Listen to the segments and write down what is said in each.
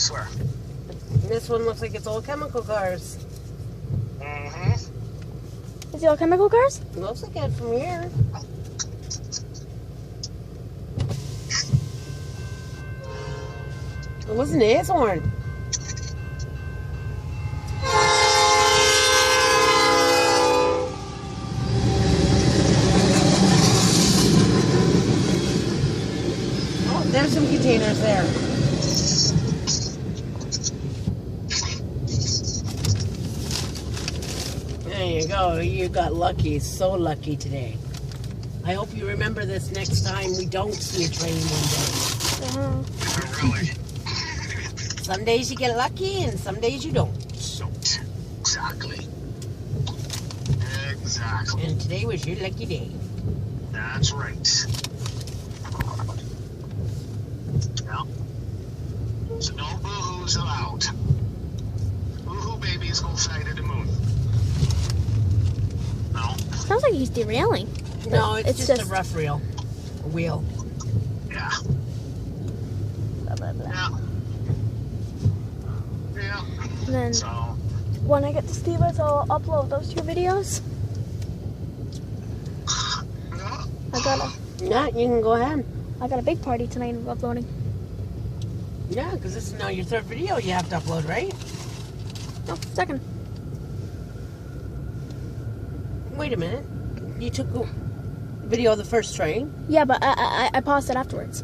elsewhere. This one looks like it's all chemical cars. Mm-hmm. Is it all chemical cars? Looks like it from here. It wasn't his horn. Oh, there's some containers there. There you go. You got lucky. So lucky today. I hope you remember this next time we don't see a train one day. Really? Some days you get lucky and some days you don't. Exactly. Exactly. And today was your lucky day. That's right. Yeah. So no boo-hoos allowed. Boo-hoo babies go fly to the moon. No? Sounds like he's derailing. No, it's just a rough wheel. Yeah. Blah, blah, blah. Yeah. Yeah. And then So, when I get to Steve's, I'll upload those 2 videos. yeah. Yeah, you can go ahead. I got a big party tonight of uploading. Yeah, because this is now your 3rd video you have to upload, right? No, 2nd. Wait a minute. You took a video of the first train, Yeah, but I paused it afterwards.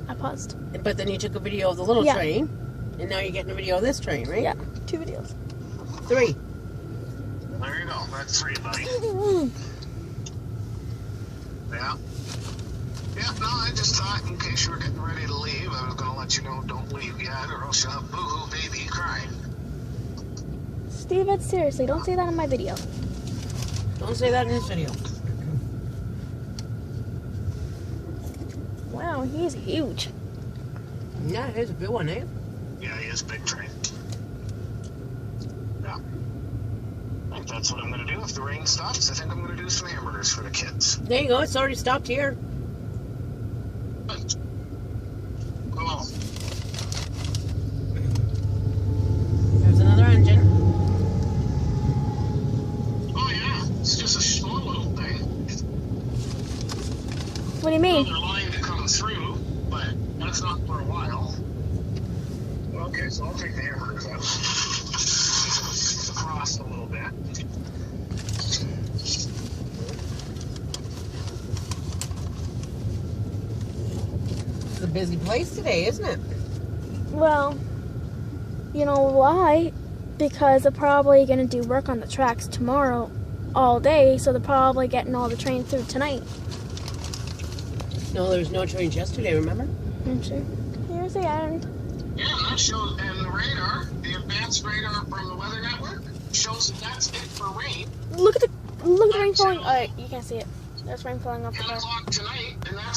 I paused. but then you took a video of the little Yeah. train, and now you're getting a video of this train, right? Yeah, 2 videos. 3. There you go. That's 3, buddy. Yeah. Yeah, no, I just thought in case you were getting ready to leave, I was going to let you know don't leave yet or else you'll have boo-hoo baby crying. Steve, seriously, don't say that in my video. Don't say that in this video. Wow, he's huge. Yeah, here's a good one, eh? Yeah, he is a big train. Yeah. I think that's what I'm going to do. If the rain stops, I think I'm going to do some hamburgers for the kids. There you go. It's already stopped here. Cool. There's another engine. Oh, yeah. It's just a small little thing. What do you mean? Another line to come through, but that's not for a while. Okay, so I'll take the hamburgers out. Across a little bit. It's a busy place today, isn't it? Well, you know why? Because they're probably going to do work on the tracks tomorrow all day, so they're probably getting all the trains through tonight. No, there was no trains yesterday, remember? I'm sure. Here's the end. Yeah, and that shows, and the radar, the advanced radar from the Weather Network, shows that that's it for rain. Look at the rain falling. Oh, you can't see it. There's rain falling off the 10 car. o'clock tonight, and that's